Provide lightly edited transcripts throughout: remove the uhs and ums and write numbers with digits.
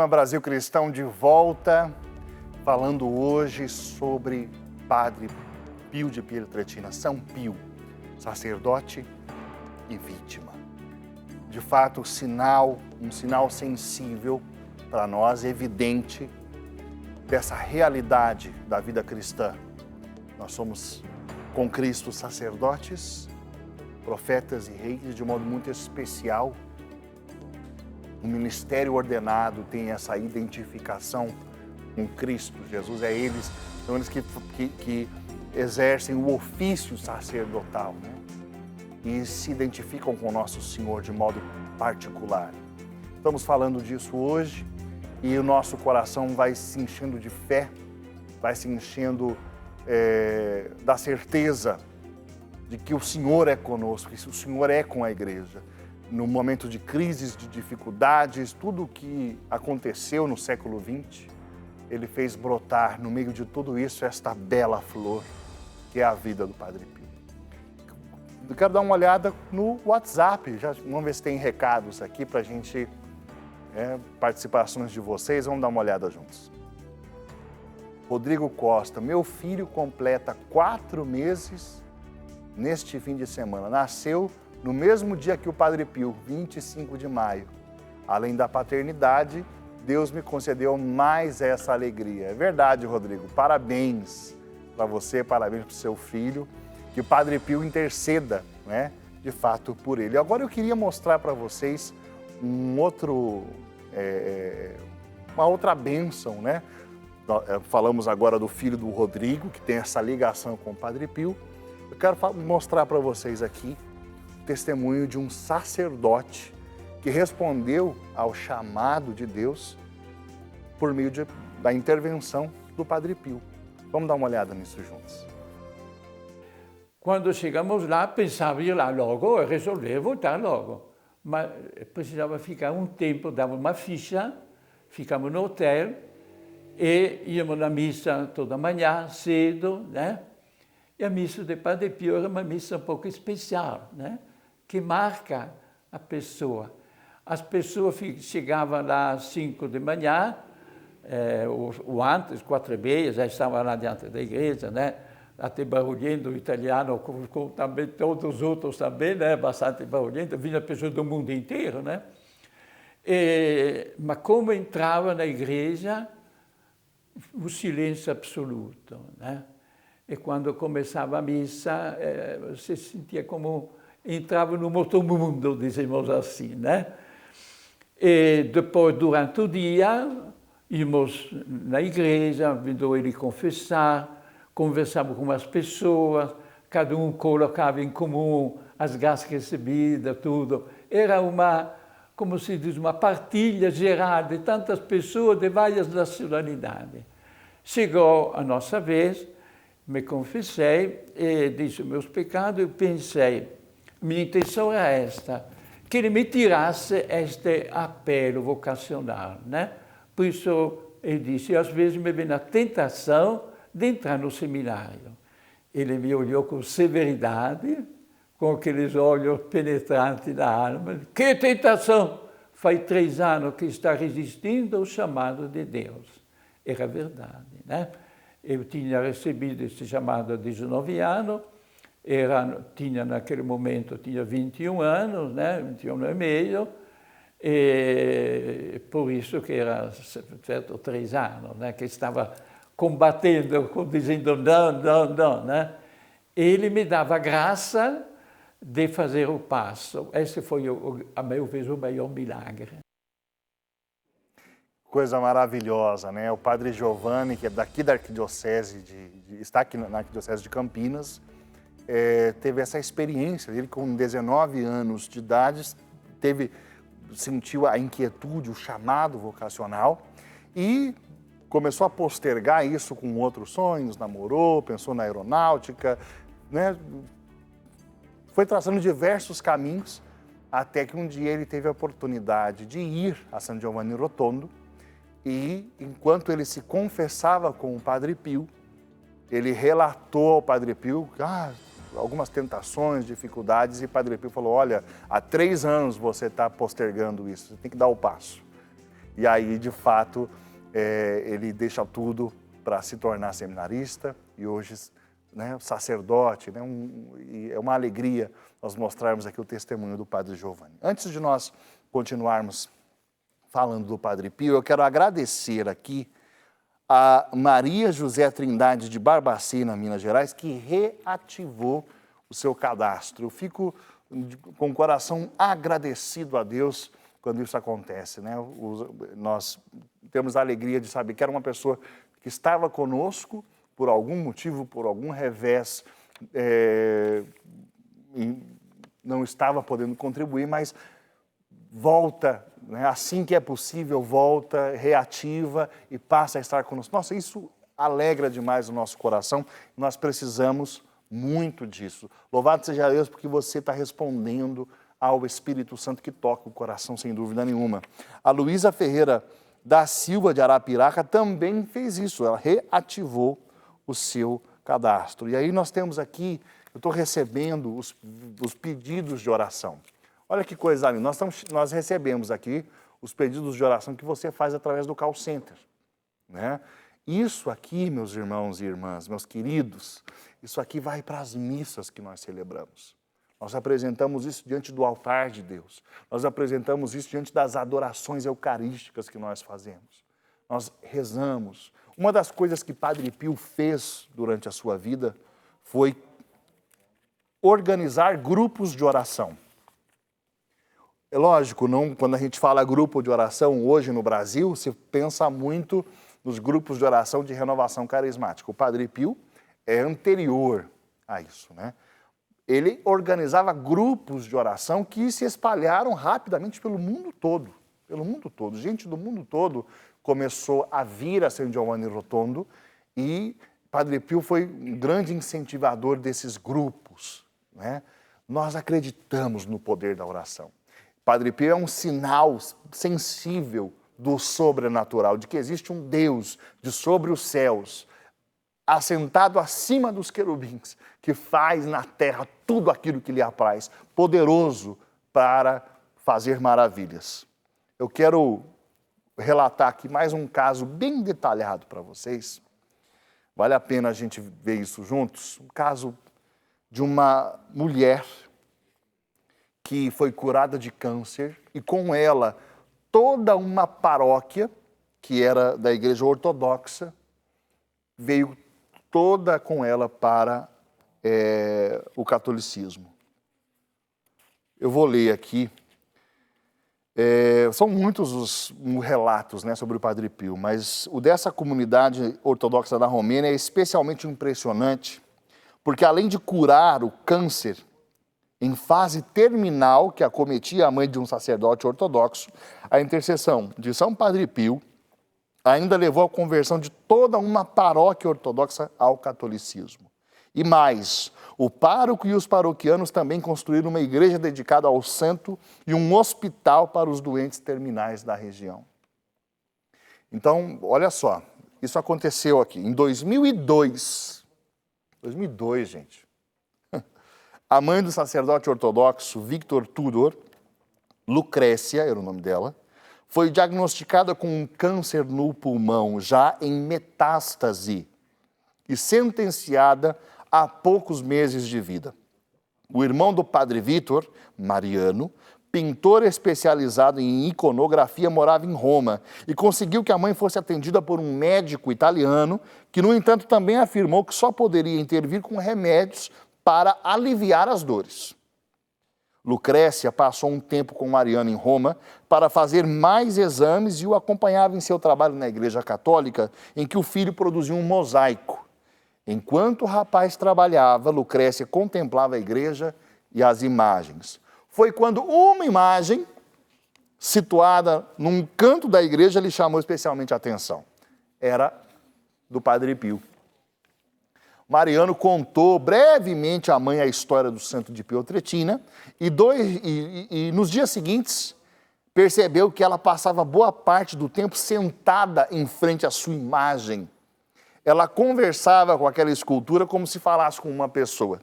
programa Brasil Cristão de volta, falando hoje sobre Padre Pio de Pietrelcina, São Pio, sacerdote e vítima. De fato, um sinal sensível para nós, evidente, dessa realidade da vida cristã. Nós somos, com Cristo, sacerdotes, profetas e reis, de modo muito especial. O ministério ordenado tem essa identificação com Cristo. Jesus são eles que exercem o ofício sacerdotal, né? E se identificam com o nosso Senhor de modo particular. Estamos falando disso hoje e o nosso coração vai se enchendo de fé, vai se enchendo da certeza de que o Senhor é conosco, que o Senhor é com a igreja. No momento de crises, de dificuldades, tudo o que aconteceu no século XX, ele fez brotar no meio de tudo isso esta bela flor, que é a vida do Padre Pio. Eu quero dar uma olhada no WhatsApp, vamos ver se tem recados aqui para a gente, participações de vocês, vamos dar uma olhada juntos. Rodrigo Costa, meu filho completa 4 meses neste fim de semana, nasceu no mesmo dia que o Padre Pio, 25 de maio. Além da paternidade, Deus me concedeu mais essa alegria. É verdade, Rodrigo. Parabéns para você, parabéns para o seu filho. Que o Padre Pio interceda, né, de fato, por ele. Agora eu queria mostrar para vocês uma outra bênção, né? Falamos agora do filho do Rodrigo, que tem essa ligação com o Padre Pio. Eu quero mostrar para vocês aqui testemunho de um sacerdote que respondeu ao chamado de Deus por meio da intervenção do Padre Pio. Vamos dar uma olhada nisso juntos. Quando chegamos lá, pensava ir lá logo e resolver voltar logo. Mas precisava ficar um tempo, dava uma ficha, ficamos no hotel e íamos na missa toda manhã, cedo, né? E a missa de Padre Pio era uma missa um pouco especial, né? Que marca a pessoa. As pessoas chegavam lá às 5 de manhã, ou antes, 4h30, já estavam lá diante da igreja, né? Até barulhento, o italiano, como também todos os outros também, né? Bastante barulhento, vinha pessoas do mundo inteiro, né? Mas como entrava na igreja, o silêncio absoluto, né? E quando começava a missa, você sentia como entrava num outro mundo, dizemos assim, né? E depois, durante o dia, íamos na igreja, vendo ele confessar, conversávamos com as pessoas, cada um colocava em comum as graças recebidas, tudo. Era como se diz, uma partilha geral de tantas pessoas de várias nacionalidades. Chegou a nossa vez, me confessei e disse meus pecados e pensei, minha intenção era esta, que ele me tirasse este apelo vocacional, né? Por isso, ele disse, às vezes me vem a tentação de entrar no seminário. Ele me olhou com severidade, com aqueles olhos penetrantes da alma. Que tentação! Faz 3 anos que está resistindo ao chamado de Deus. Era verdade, né? Eu tinha recebido esse chamado há 19 anos, tinha naquele momento 21 anos, né? 21 anos e meio, e por isso que era certo 3 anos, né? Que estava combatendo, dizendo não, né? Ele me dava graça de fazer o passo. Esse foi, a meu ver, o maior milagre. Coisa maravilhosa, né? O Padre Giovanni, que é daqui da Arquidiocese, está aqui na Arquidiocese de Campinas, teve essa experiência. Ele, com 19 anos de idade, sentiu a inquietude, o chamado vocacional e começou a postergar isso com outros sonhos, namorou, pensou na aeronáutica, né? Foi traçando diversos caminhos, até que um dia ele teve a oportunidade de ir a San Giovanni Rotondo e, enquanto ele se confessava com o Padre Pio, ele relatou ao Padre Pio algumas tentações, dificuldades, e o Padre Pio falou, olha, há 3 anos você está postergando isso, você tem que dar o passo. E aí, de fato, ele deixa tudo para se tornar seminarista e hoje, né, sacerdote, né, e é uma alegria nós mostrarmos aqui o testemunho do Padre Giovanni. Antes de nós continuarmos falando do Padre Pio, eu quero agradecer aqui a Maria José Trindade de Barbacena, Minas Gerais, que reativou o seu cadastro. Eu fico com o coração agradecido a Deus quando isso acontece, né? Nós temos a alegria de saber que era uma pessoa que estava conosco por algum motivo, por algum revés, não estava podendo contribuir, mas volta, né? Assim que é possível, volta, reativa e passa a estar conosco. Nossa, isso alegra demais o nosso coração. Nós precisamos muito disso. Louvado seja Deus porque você está respondendo ao Espírito Santo que toca o coração, sem dúvida nenhuma. A Luísa Ferreira da Silva de Arapiraca também fez isso, ela reativou o seu cadastro. E aí nós temos aqui, eu estou recebendo os pedidos de oração. Olha que coisa linda, nós recebemos aqui os pedidos de oração que você faz através do call center, né? Isso aqui, meus irmãos e irmãs, meus queridos, isso aqui vai para as missas que nós celebramos. Nós apresentamos isso diante do altar de Deus. Nós apresentamos isso diante das adorações eucarísticas que nós fazemos. Nós rezamos. Uma das coisas que Padre Pio fez durante a sua vida foi organizar grupos de oração. É lógico, quando a gente fala grupo de oração hoje no Brasil, se pensa muito nos grupos de oração de renovação carismática. O Padre Pio é anterior a isso, né? Ele organizava grupos de oração que se espalharam rapidamente pelo mundo todo. Pelo mundo todo. Gente do mundo todo começou a vir a São Giovanni Rotondo e Padre Pio foi um grande incentivador desses grupos, né? Nós acreditamos no poder da oração. Padre Pio é um sinal sensível do sobrenatural, de que existe um Deus de sobre os céus, assentado acima dos querubins, que faz na terra tudo aquilo que lhe apraz, poderoso para fazer maravilhas. Eu quero relatar aqui mais um caso bem detalhado para vocês. Vale a pena a gente ver isso juntos. Um caso de uma mulher que foi curada de câncer e com ela toda uma paróquia, que era da Igreja Ortodoxa, veio toda com ela para o catolicismo. Eu vou ler aqui. São muitos os relatos, né, sobre o Padre Pio, mas o dessa comunidade ortodoxa da Romênia é especialmente impressionante, porque além de curar o câncer em fase terminal que acometia a mãe de um sacerdote ortodoxo, a intercessão de São Padre Pio ainda levou à conversão de toda uma paróquia ortodoxa ao catolicismo. E mais, o pároco e os paroquianos também construíram uma igreja dedicada ao santo e um hospital para os doentes terminais da região. Então, olha só, isso aconteceu aqui em 2002. 2002, gente. A mãe do sacerdote ortodoxo Victor Tudor, Lucrécia, era o nome dela, foi diagnosticada com um câncer no pulmão, já em metástase, e sentenciada a poucos meses de vida. O irmão do padre Vitor, Mariano, pintor especializado em iconografia, morava em Roma e conseguiu que a mãe fosse atendida por um médico italiano, que, no entanto, também afirmou que só poderia intervir com remédios para aliviar as dores. Lucrécia passou um tempo com Mariano em Roma para fazer mais exames e o acompanhava em seu trabalho na Igreja Católica, em que o filho produziu um mosaico. Enquanto o rapaz trabalhava, Lucrécia contemplava a igreja e as imagens. Foi quando uma imagem, situada num canto da igreja, lhe chamou especialmente a atenção. Era do Padre Pio. Mariano contou brevemente à mãe a história do santo de Pietrelcina e nos dias seguintes percebeu que ela passava boa parte do tempo sentada em frente à sua imagem. Ela conversava com aquela escultura como se falasse com uma pessoa.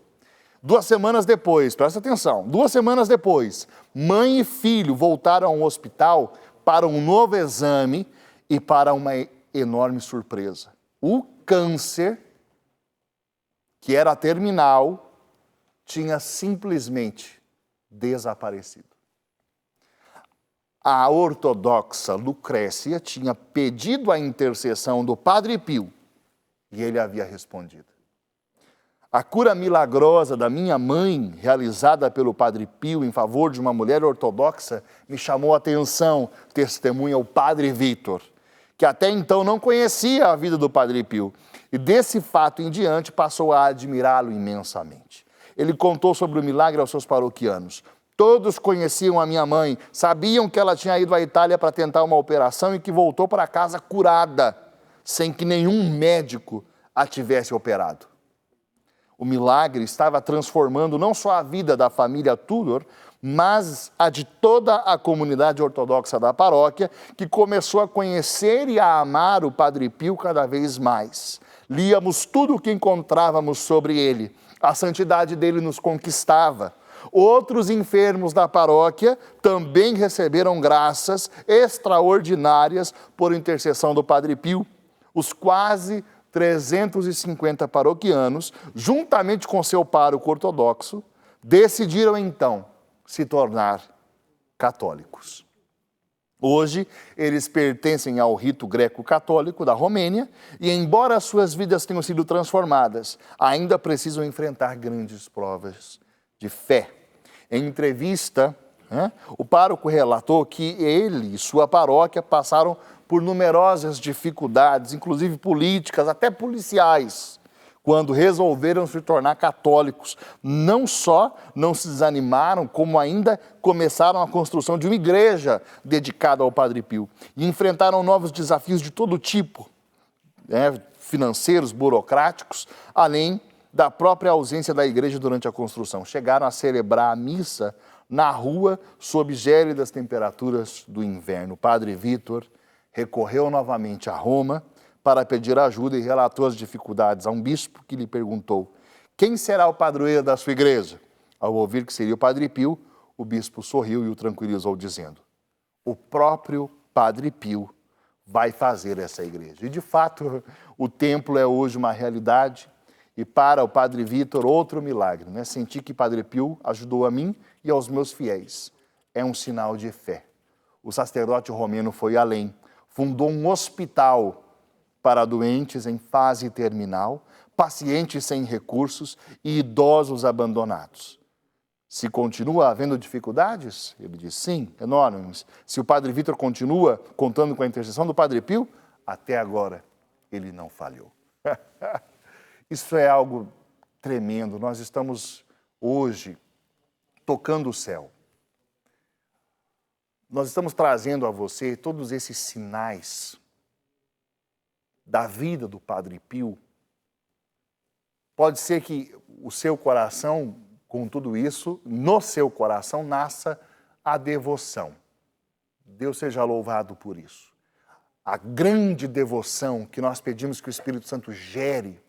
2 semanas depois, presta atenção, 2 semanas depois, mãe e filho voltaram ao hospital para um novo exame e para uma enorme surpresa. O câncer, que era terminal, tinha simplesmente desaparecido. A ortodoxa Lucrécia tinha pedido a intercessão do Padre Pio e ele havia respondido. A cura milagrosa da minha mãe, realizada pelo Padre Pio em favor de uma mulher ortodoxa, me chamou a atenção, testemunha o Padre Vítor, que até então não conhecia a vida do Padre Pio, e desse fato em diante passou a admirá-lo imensamente. Ele contou sobre o milagre aos seus paroquianos. Todos conheciam a minha mãe, sabiam que ela tinha ido à Itália para tentar uma operação e que voltou para casa curada, sem que nenhum médico a tivesse operado. O milagre estava transformando não só a vida da família Tudor, mas a de toda a comunidade ortodoxa da paróquia, que começou a conhecer e a amar o Padre Pio cada vez mais. Líamos tudo o que encontrávamos sobre ele. A santidade dele nos conquistava. Outros enfermos da paróquia também receberam graças extraordinárias por intercessão do Padre Pio. Os quase 350 paroquianos, juntamente com seu pároco ortodoxo, decidiram então se tornar católicos. Hoje, eles pertencem ao rito greco-católico da Romênia e, embora suas vidas tenham sido transformadas, ainda precisam enfrentar grandes provas de fé. Em entrevista, o pároco relatou que ele e sua paróquia passaram por numerosas dificuldades, inclusive políticas, até policiais, quando resolveram se tornar católicos. Não só não se desanimaram, como ainda começaram a construção de uma igreja dedicada ao Padre Pio. E enfrentaram novos desafios de todo tipo, financeiros, burocráticos, além da própria ausência da igreja durante a construção. Chegaram a celebrar a missa na rua, sob gélidas temperaturas do inverno. O Padre Vítor recorreu novamente a Roma para pedir ajuda e relatou as dificuldades a um bispo que lhe perguntou: quem será o padroeiro da sua igreja? Ao ouvir que seria o Padre Pio, o bispo sorriu e o tranquilizou, dizendo: o próprio Padre Pio vai fazer essa igreja. E de fato, o templo é hoje uma realidade e para o Padre Vítor outro milagre, Sentir que Padre Pio ajudou a mim e aos meus fiéis. É um sinal de fé. O sacerdote romeno foi além. Fundou um hospital para doentes em fase terminal, pacientes sem recursos e idosos abandonados. Se continua havendo dificuldades? Ele diz sim, enormes. Se o Padre Vítor continua contando com a intercessão do Padre Pio, até agora ele não falhou. Isso é algo tremendo. Nós estamos hoje tocando o céu. Nós estamos trazendo a você todos esses sinais da vida do Padre Pio. Pode ser que o seu coração, com tudo isso, no seu coração nasça a devoção. Deus seja louvado por isso. A grande devoção que nós pedimos que o Espírito Santo gere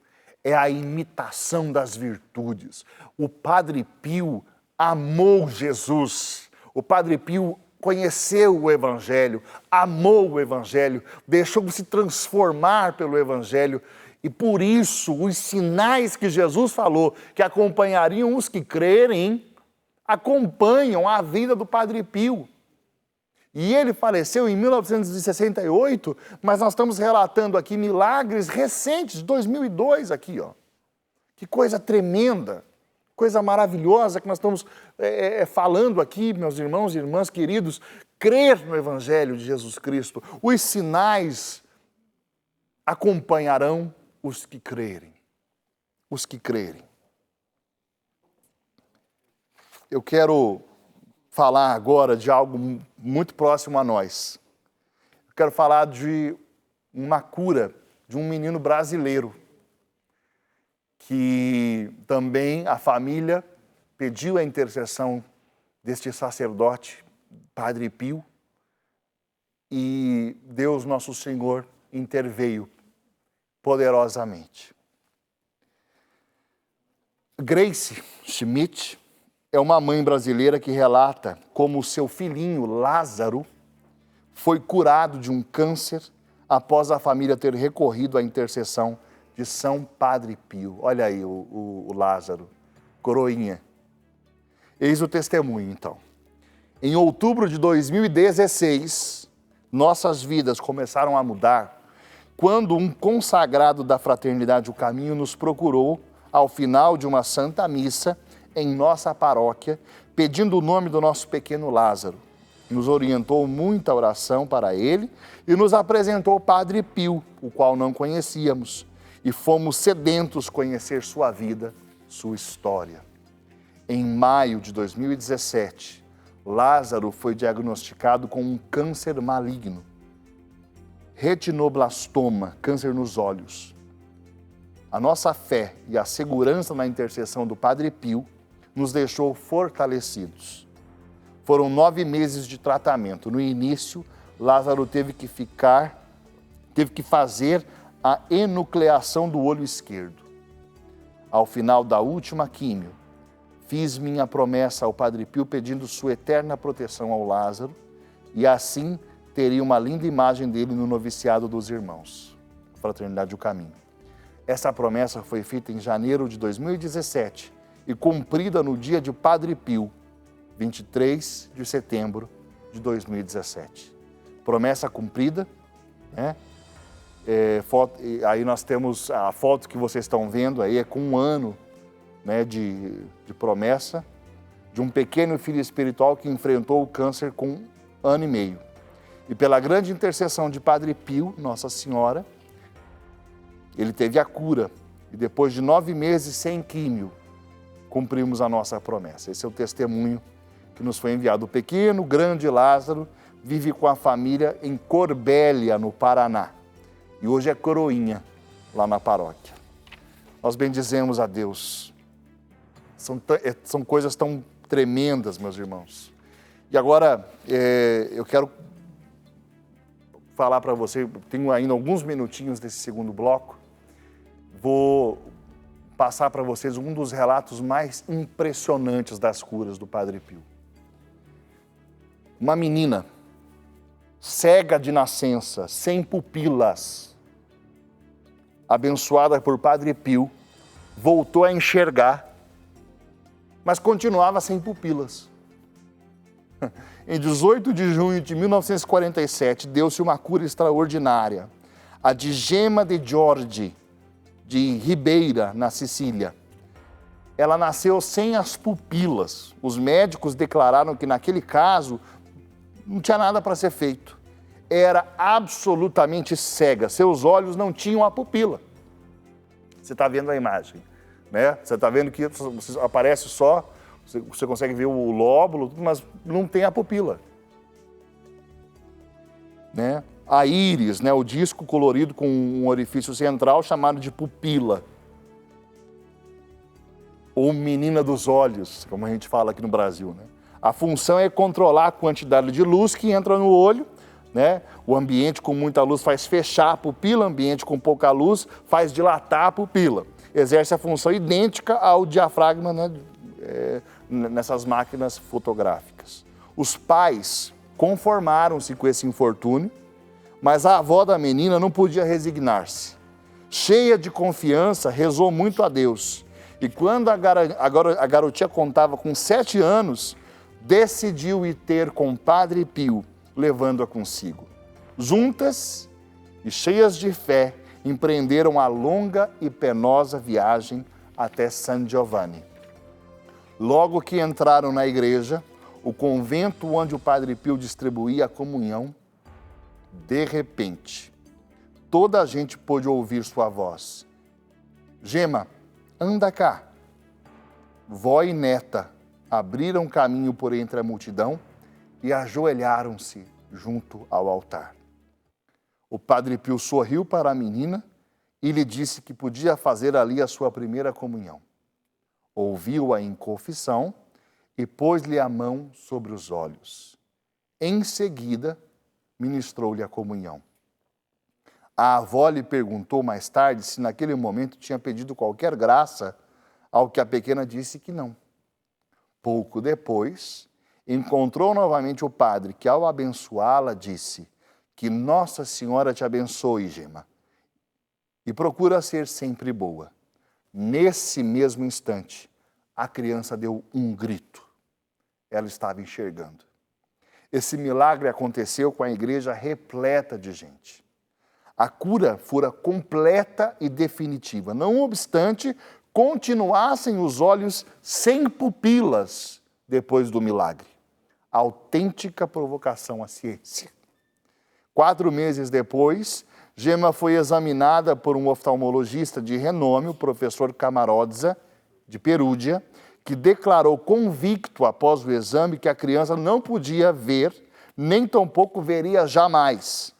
é a imitação das virtudes. O Padre Pio amou Jesus. O Padre Pio conheceu o Evangelho, amou o Evangelho, deixou-se transformar pelo Evangelho e por isso os sinais que Jesus falou que acompanhariam os que crerem, acompanham a vida do Padre Pio. E ele faleceu em 1968, mas nós estamos relatando aqui milagres recentes, de 2002 aqui, ó. Que coisa tremenda! Coisa maravilhosa que nós estamos falando aqui, meus irmãos e irmãs queridos, crer no Evangelho de Jesus Cristo. Os sinais acompanharão os que crerem. Os que crerem. Eu quero falar agora de algo muito próximo a nós. Eu quero falar de uma cura de um menino brasileiro, que também a família pediu a intercessão deste sacerdote, Padre Pio, e Deus Nosso Senhor interveio poderosamente. Grace Schmidt é uma mãe brasileira que relata como seu filhinho Lázaro foi curado de um câncer após a família ter recorrido à intercessão de São Padre Pio. Olha aí o Lázaro, coroinha. Eis o testemunho, então. Em outubro de 2016, nossas vidas começaram a mudar quando um consagrado da Fraternidade O Caminho nos procurou ao final de uma santa missa em nossa paróquia, pedindo o nome do nosso pequeno Lázaro. Nos orientou muita oração para ele e nos apresentou o Padre Pio, o qual não conhecíamos, e fomos sedentos conhecer sua vida, sua história. Em maio de 2017, Lázaro foi diagnosticado com um câncer maligno, retinoblastoma, câncer nos olhos. A nossa fé e a segurança na intercessão do Padre Pio nos deixou fortalecidos. Foram 9 meses de tratamento. No início, Lázaro teve que fazer a enucleação do olho esquerdo. Ao final da última químio, fiz minha promessa ao Padre Pio pedindo sua eterna proteção ao Lázaro e assim teria uma linda imagem dele no noviciado dos irmãos, Fraternidade O Caminho. Essa promessa foi feita em janeiro de 2017 e cumprida no dia de Padre Pio, 23 de setembro de 2017. Promessa cumprida, né? Aí nós temos a foto que vocês estão vendo aí, é com 1 ano, né, de promessa de um pequeno filho espiritual que enfrentou o câncer com 1 ano e meio. E pela grande intercessão de Padre Pio, Nossa Senhora, ele teve a cura. E depois de 9 meses sem químio, cumprimos a nossa promessa. Esse é o testemunho que nos foi enviado. O pequeno, grande Lázaro vive com a família em Corbélia, no Paraná. E hoje é coroinha lá na paróquia. Nós bendizemos a Deus. São coisas tão tremendas, meus irmãos. E agora, eu quero falar para você, tenho ainda alguns minutinhos desse segundo bloco, vou passar para vocês um dos relatos mais impressionantes das curas do Padre Pio. Uma menina, cega de nascença, sem pupilas, abençoada por Padre Pio, voltou a enxergar, mas continuava sem pupilas. Em 18 de junho de 1947, deu-se uma cura extraordinária. A de Gema de Giorgi, de Ribeira, na Sicília. Ela nasceu sem as pupilas. Os médicos declararam que, naquele caso, não tinha nada para ser feito. Era absolutamente cega. Seus olhos não tinham a pupila. Você está vendo a imagem, né? Você está vendo que aparece só... Você consegue ver o lóbulo, mas não tem a pupila. Né? A íris, né? O disco colorido com um orifício central chamado de pupila. Ou menina dos olhos, como a gente fala aqui no Brasil. Né? A função é controlar a quantidade de luz que entra no olho. Né? O ambiente com muita luz faz fechar a pupila, o ambiente com pouca luz faz dilatar a pupila. Exerce a função idêntica ao diafragma, né? Nessas máquinas fotográficas. Os pais conformaram-se com esse infortúnio, mas a avó da menina não podia resignar-se. Cheia de confiança, rezou muito a Deus. E quando a garotinha contava com 7 anos, decidiu ir ter com Padre Pio, levando-a consigo. Juntas e cheias de fé, empreenderam a longa e penosa viagem até San Giovanni. Logo que entraram na igreja, o convento onde o Padre Pio distribuía a comunhão, de repente, toda a gente pôde ouvir sua voz. Gema, anda cá. Vó e neta abriram caminho por entre a multidão e ajoelharam-se junto ao altar. O Padre Pio sorriu para a menina e lhe disse que podia fazer ali a sua primeira comunhão. Ouviu-a em confissão e pôs-lhe a mão sobre os olhos. Em seguida, ministrou-lhe a comunhão. A avó lhe perguntou mais tarde se naquele momento tinha pedido qualquer graça, ao que a pequena disse que não. Pouco depois, encontrou novamente o padre, que ao abençoá-la disse: que Nossa Senhora te abençoe, Gema, e procura ser sempre boa. Nesse mesmo instante, a criança deu um grito. Ela estava enxergando. Esse milagre aconteceu com a igreja repleta de gente. A cura fora completa e definitiva. Não obstante, continuassem os olhos sem pupilas depois do milagre. Autêntica provocação à ciência. 4 meses depois, Gema foi examinada por um oftalmologista de renome, o professor Camarodza, de Perúdia, que declarou convicto após o exame que a criança não podia ver, nem tampouco veria jamais.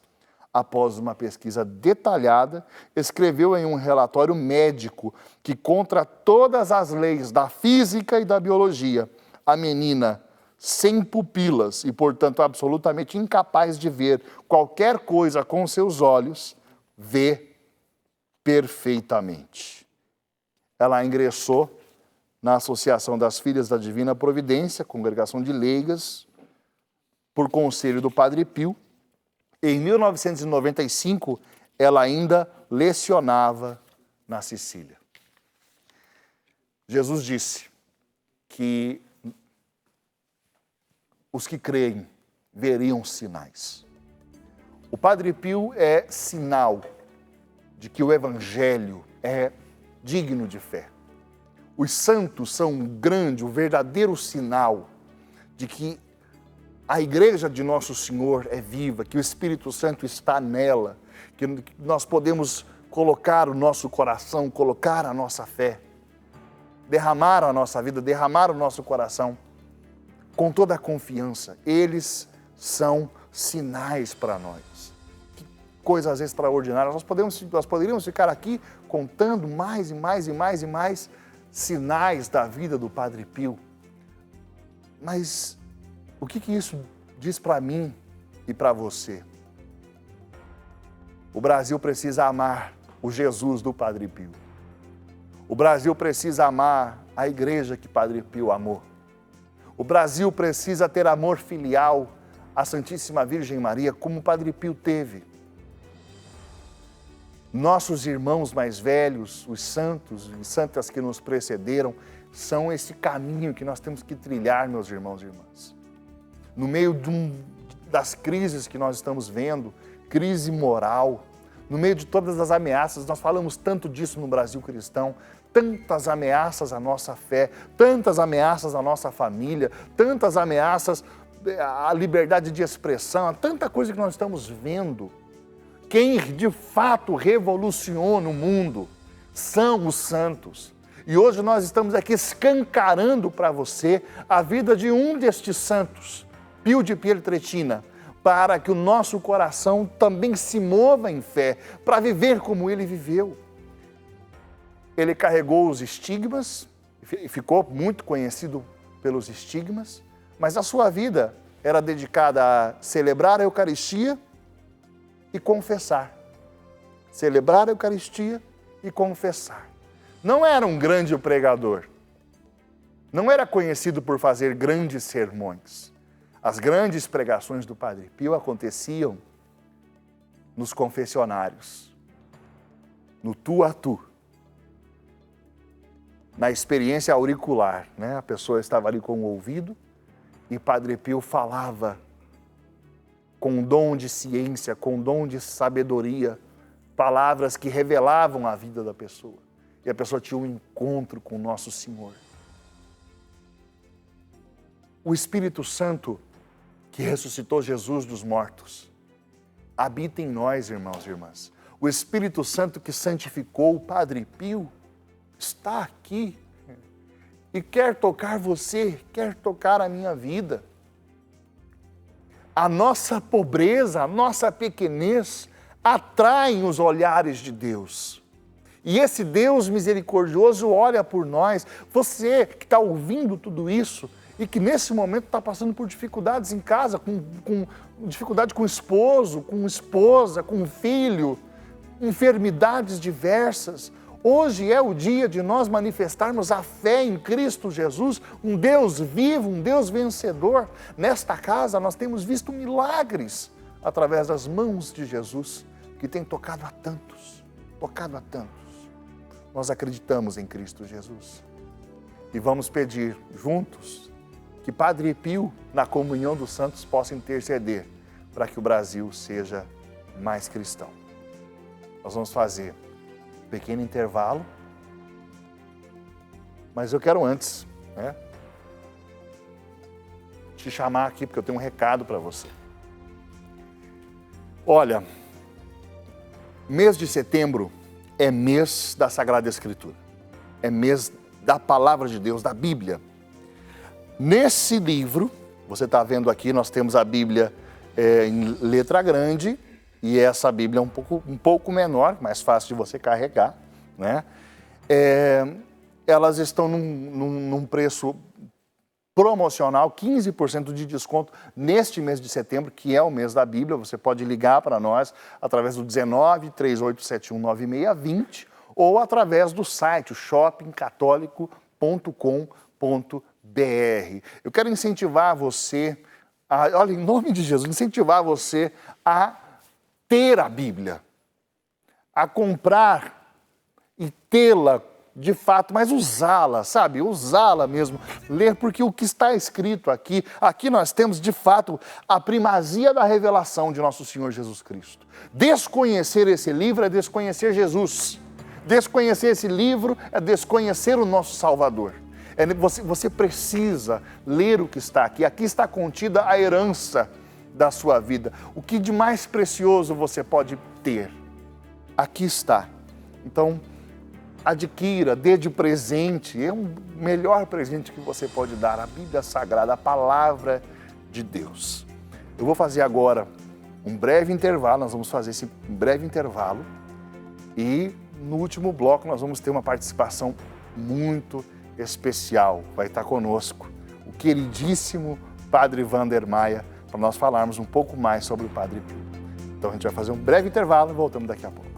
Após uma pesquisa detalhada, escreveu em um relatório médico que, contra todas as leis da física e da biologia, a menina, sem pupilas e, portanto, absolutamente incapaz de ver qualquer coisa com seus olhos, vê perfeitamente. Ela ingressou na Associação das Filhas da Divina Providência, congregação de leigas, por conselho do Padre Pio. Em 1995, ela ainda lecionava na Sicília. Jesus disse que os que creem veriam sinais. O Padre Pio é sinal de que o Evangelho é digno de fé. Os santos são um grande, o verdadeiro sinal de que a igreja de Nosso Senhor é viva, que o Espírito Santo está nela, que nós podemos colocar o nosso coração, colocar a nossa fé, derramar a nossa vida, derramar o nosso coração com toda a confiança. Eles são sinais para nós. Que coisas extraordinárias. Nós poderíamos ficar aqui contando mais e mais e mais e mais sinais da vida do Padre Pio. Mas o que isso diz para mim e para você? O Brasil precisa amar o Jesus do Padre Pio. O Brasil precisa amar a igreja que Padre Pio amou. O Brasil precisa ter amor filial à Santíssima Virgem Maria, como o Padre Pio teve. Nossos irmãos mais velhos, os santos e santas que nos precederam, são esse caminho que nós temos que trilhar, meus irmãos e irmãs. No meio das crises que nós estamos vendo, crise moral, no meio de todas as ameaças, nós falamos tanto disso no Brasil cristão, tantas ameaças à nossa fé, tantas ameaças à nossa família, tantas ameaças à liberdade de expressão, tanta coisa que nós estamos vendo. Quem de fato revoluciona o mundo são os santos. E hoje nós estamos aqui escancarando para você a vida de um destes santos, Pio de Pietrelcina, para que o nosso coração também se mova em fé, para viver como ele viveu. Ele carregou os estigmas, ficou muito conhecido pelos estigmas, mas a sua vida era dedicada a celebrar a Eucaristia e confessar. Celebrar a Eucaristia e confessar. Não era um grande pregador. Não era conhecido por fazer grandes sermões. As grandes pregações do Padre Pio aconteciam nos confessionários, no tu a tu, na experiência auricular, né? A pessoa estava ali com o ouvido e Padre Pio falava com dom de ciência, com dom de sabedoria, palavras que revelavam a vida da pessoa. E a pessoa tinha um encontro com o Nosso Senhor. O Espírito Santo, que ressuscitou Jesus dos mortos, habita em nós, irmãos e irmãs. O Espírito Santo que santificou o Padre Pio está aqui e quer tocar você, quer tocar a minha vida. A nossa pobreza, a nossa pequenez atraem os olhares de Deus. E esse Deus misericordioso olha por nós. Você que está ouvindo tudo isso e que nesse momento está passando por dificuldades em casa, com dificuldade com o esposo, com esposa, com o filho, enfermidades diversas. Hoje é o dia de nós manifestarmos a fé em Cristo Jesus, um Deus vivo, um Deus vencedor. Nesta casa nós temos visto milagres através das mãos de Jesus, que tem tocado a tantos, tocado a tantos. Nós acreditamos em Cristo Jesus e vamos pedir juntos que Padre Pio, na comunhão dos santos, possa interceder para que o Brasil seja mais cristão. Nós vamos fazer um pequeno intervalo, mas eu quero antes, te chamar aqui porque eu tenho um recado para você. Olha, mês de setembro é mês da Sagrada Escritura, é mês da Palavra de Deus, da Bíblia. Nesse livro, você está vendo aqui, nós temos a Bíblia em letra grande, e essa Bíblia é um pouco menor, mais fácil de você carregar, né? Elas estão num preço promocional, 15% de desconto neste mês de setembro, que é o mês da Bíblia. Você pode ligar para nós através do 19 3871 9620 ou através do site shoppingcatólico.com.br. Eu quero incentivar você, olha, em nome de Jesus, incentivar você a ter a Bíblia, a comprar e tê-la de fato, mas usá-la, sabe? Usá-la mesmo, ler, porque o que está escrito aqui nós temos de fato a primazia da revelação de nosso Senhor Jesus Cristo. Desconhecer esse livro é desconhecer Jesus. Desconhecer esse livro é desconhecer o nosso Salvador. Você precisa ler o que está aqui. Aqui está contida a herança da sua vida. O que de mais precioso você pode ter? Aqui está. Então, adquira, dê de presente. É o melhor presente que você pode dar, a Bíblia Sagrada, a Palavra de Deus. Eu vou fazer agora um breve intervalo, nós vamos fazer esse breve intervalo e no último bloco nós vamos ter uma participação muito especial. Vai estar conosco o queridíssimo Padre Wander Maia, para nós falarmos um pouco mais sobre o Padre Pio. Então a gente vai fazer um breve intervalo e voltamos daqui a pouco.